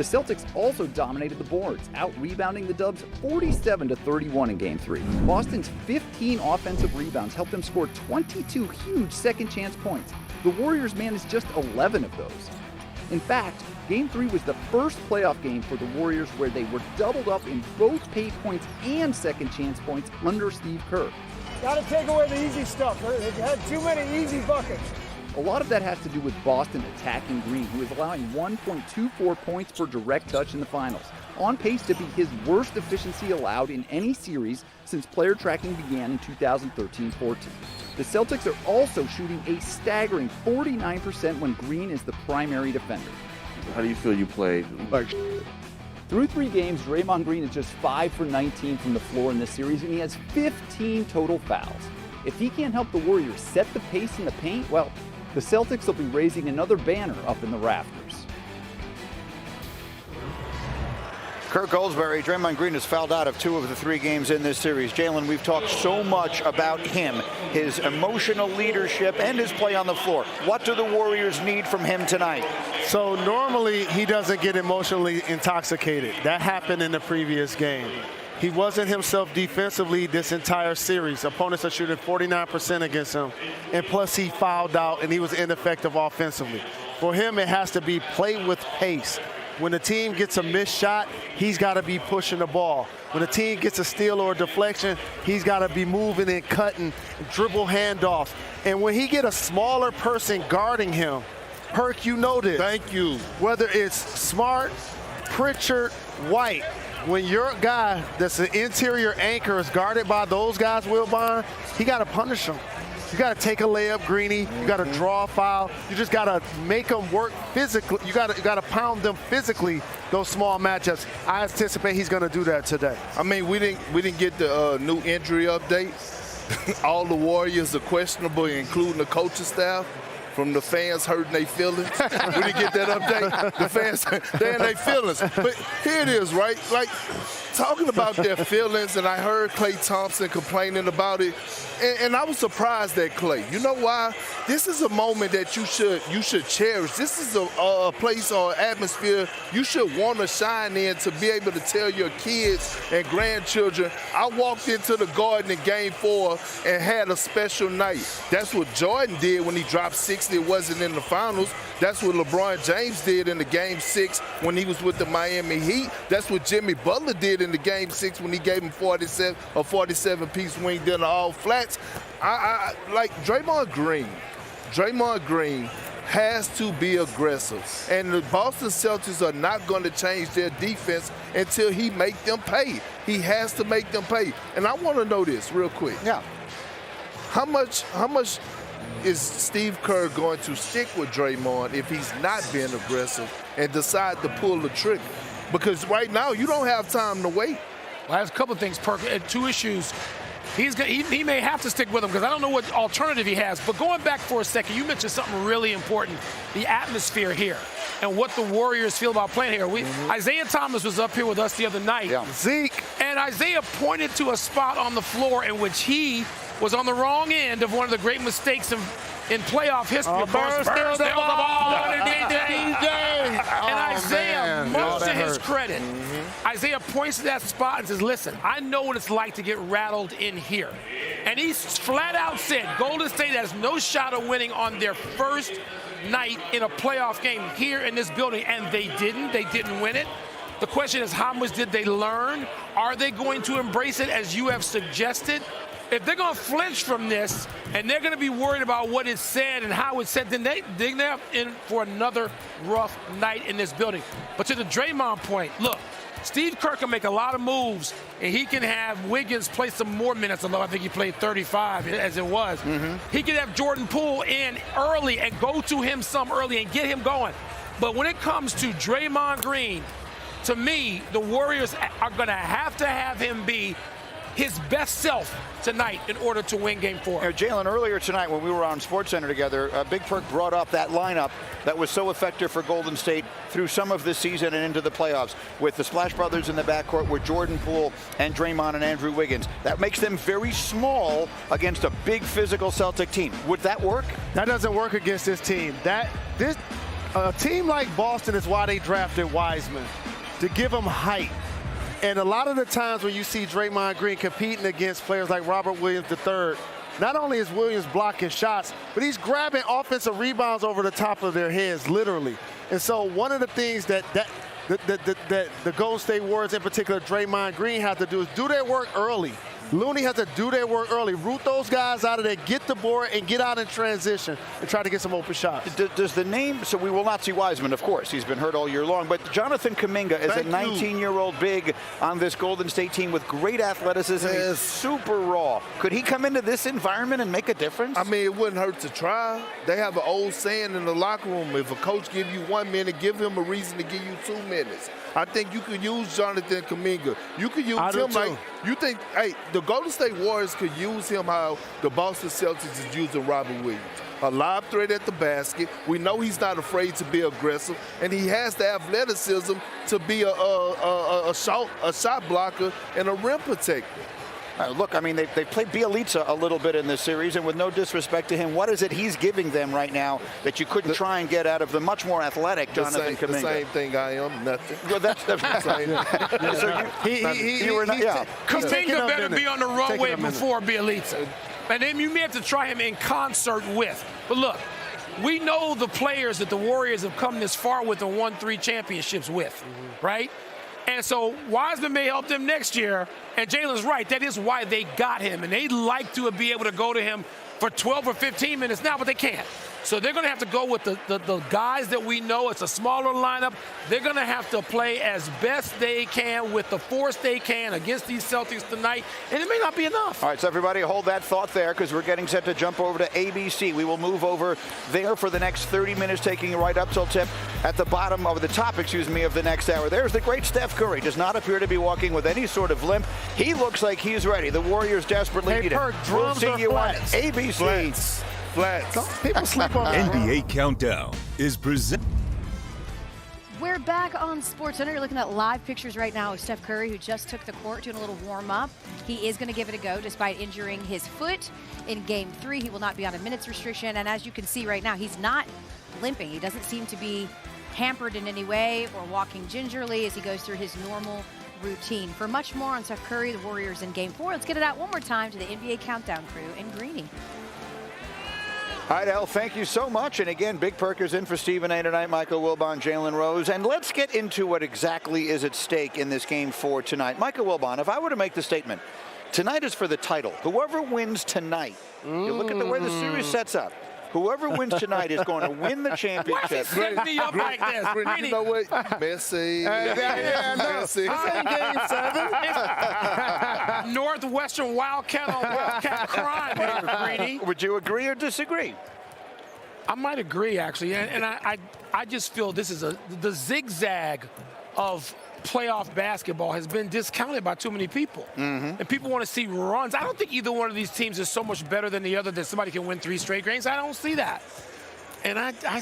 The Celtics also dominated the boards, out-rebounding the Dubs 47-31 in Game 3. Boston's 15 offensive rebounds helped them score 22 huge second-chance points. The Warriors managed just 11 of those. In fact, Game 3 was the first playoff game for the Warriors where they were doubled up in both paid points and second-chance points under Steve Kerr. Got to take away the easy stuff. They've had too many easy buckets. A lot of that has to do with Boston attacking Green, who is allowing 1.24 points per direct touch in the finals, on pace to be his worst efficiency allowed in any series since player tracking began in 2013-14. The Celtics are also shooting a staggering 49% when Green is the primary defender. How do you feel you played? Through 3 games, Draymond Green is just 5 for 19 from the floor in this series, and he has 15 total fouls. If he can't help the Warriors set the pace in the paint, well, the Celtics will be raising another banner up in the rafters. Kirk Goldsberry, Draymond Green has fouled out of 2 of the 3 games in this series. Jalen, we've talked so much about him, his emotional leadership, and his play on the floor. What do the Warriors need from him tonight? So normally he doesn't get emotionally intoxicated. That happened in the previous game. He wasn't himself defensively this entire series. Opponents are shooting 49% against him. And plus he fouled out and he was ineffective offensively. For him, it has to be play with pace. When the team gets a missed shot, he's got to be pushing the ball. When the team gets a steal or a deflection, he's got to be moving and cutting, dribble handoffs. And when he get a smaller person guarding him, Perk, you know this. Thank you. Whether it's Smart, Pritchard, White, when your guy that's an interior anchor is guarded by those guys, Wilbon, he got to punish them. You got to take a layup, Greeny. You got to draw a foul. You just got to make them work physically. You got to pound them physically, those small matchups. I anticipate he's going to do that today. I mean, we didn't get the new injury update. All the Warriors are questionable, including the coaching staff. From the fans hurting their feelings. We didn't get that update. The fans, they're in their feelings. But here it is, right? Like, talking about their feelings, and I heard Klay Thompson complaining about it, and I was surprised at Klay. You know why? This is a moment that you should cherish. This is a place or atmosphere you should want to shine in to be able to tell your kids and grandchildren, I walked into the Garden in Game 4 and had a special night. That's what Jordan did when he dropped 60. It wasn't in the finals. That's what LeBron James did in the Game 6 when he was with the Miami Heat. That's what Jimmy Butler did in the Game 6 when he gave him a 47-piece wing dinner all flats. I like Draymond Green. Draymond Green has to be aggressive. And the Boston Celtics are not going to change their defense until he make them pay. He has to make them pay. And I want to know this real quick. Yeah. How much is Steve Kerr going to stick with Draymond if he's not being aggressive and decide to pull the trigger? Because right now, you don't have time to wait. Well, there's a couple of things, Perk. 2 issues. He may have to stick with him because I don't know what alternative he has. But going back for a second, you mentioned something really important, the atmosphere here and what the Warriors feel about playing here. Isaiah Thomas was up here with us the other night. Yeah. Zeke. And Isaiah pointed to a spot on the floor in which he was on the wrong end of one of the great mistakes in playoff history. Of course, Burns the ball underneath the DJ. And Isaiah, much to his credit, Isaiah points to that spot and says, listen, I know what it's like to get rattled in here. And he flat out said Golden State has no shot of winning on their first night in a playoff game here in this building. And they didn't win it. The question is, how much did they learn? Are they going to embrace it as you have suggested? If they're going to flinch from this and they're going to be worried about what is said and how it's said, then they're in for another rough night in this building. But to the Draymond point, look, Steve Kerr can make a lot of moves, and he can have Wiggins play some more minutes, although I think he played 35 as it was. He can have Jordan Poole in early and go to him some early and get him going. But when it comes to Draymond Green, to me, the Warriors are going to have him be his best self tonight in order to win Game 4. Jalen, earlier tonight when we were on SportsCenter together, Big Perk brought up that lineup that was so effective for Golden State through some of the season and into the playoffs with the Splash Brothers in the backcourt with Jordan Poole and Draymond and Andrew Wiggins. That makes them very small against a big physical Celtic team. Would that work? That doesn't work against this team. A team like Boston is why they drafted Wiseman, to give him height. And a lot of the times when you see Draymond Green competing against players like Robert Williams III, not only is Williams blocking shots, but he's grabbing offensive rebounds over the top of their heads, literally. And so one of the things that the Golden State Warriors, in particular Draymond Green, have to do is do their work early. Looney has to do their work early. Root those guys out of there, get the board, and get out in transition and try to get some open shots. Does the name, so we will not see Wiseman, of course. He's been hurt all year long. But Jonathan Kuminga is a 19-year-old big on this Golden State team with great athleticism. Yes. He's super raw. Could he come into this environment and make a difference? I mean, it wouldn't hurt to try. They have an old saying in the locker room, if a coach gives you 1 minute, give him a reason to give you 2 minutes. I think you could use Jonathan Kuminga. You could use him like, you think, hey, the Golden State Warriors could use him how the Boston Celtics is using Robert Williams. A lob threat at the basket. We know he's not afraid to be aggressive, and he has the athleticism to be a shot blocker and a rim protector. Look, I mean, they played Bielitsa a little bit in this series, and with no disrespect to him, what is it he's giving them right now that you couldn't try and get out of the much more athletic Jonathan Kuminga? The same thing I am, nothing. Well, that's the same. Kuminga better be on the runway before Bielitsa. And then you may have to try him in concert with. But look, we know the players that the Warriors have come this far with and won 3 championships with, right? And so Wiseman may help them next year. And Jalen's right. That is why they got him. And they'd like to be able to go to him for 12 or 15 minutes now, but they can't. So they're going to have to go with the guys that we know. It's a smaller lineup. They're going to have to play as best they can with the force they can against these Celtics tonight, and it may not be enough. All right, so everybody hold that thought there because we're getting set to jump over to ABC. We will move over there for the next 30 minutes, taking you right up till tip at the bottom of the top, of the next hour. There's the great Steph Curry. Does not appear to be walking with any sort of limp. He looks like he's ready. The Warriors desperately need him. We'll see you on ABC. Flats. People sleep on NBA Countdown is presented. We're back on SportsCenter. You're looking at live pictures right now of Steph Curry, who just took the court doing a little warm-up. He is going to give it a go despite injuring his foot in Game 3. He will not be on a minutes restriction. And as you can see right now, he's not limping. He doesn't seem to be hampered in any way or walking gingerly as he goes through his normal routine. For much more on Steph Curry, the Warriors in Game 4, let's get it out one more time to the NBA Countdown crew in Greeny. All right, El, thank you so much. And again, Big Perkers in for Stephen A tonight, Michael Wilbon, Jalen Rose. And let's get into what exactly is at stake in this Game 4 tonight. Michael Wilbon, if I were to make the statement, tonight is for the title. Whoever wins tonight, you look at the way the series sets up. Whoever wins tonight is going to win the championship. Set me up like this. You know what? Messi. Messi. Northwestern Wildcat on Wildcat crime, Greeny. Would you agree or disagree? I might agree, actually. And I just feel this is the zigzag of playoff basketball has been discounted by too many people. And people want to see runs. I don't think either one of these teams is so much better than the other that somebody can win 3 straight games. I don't see that. And I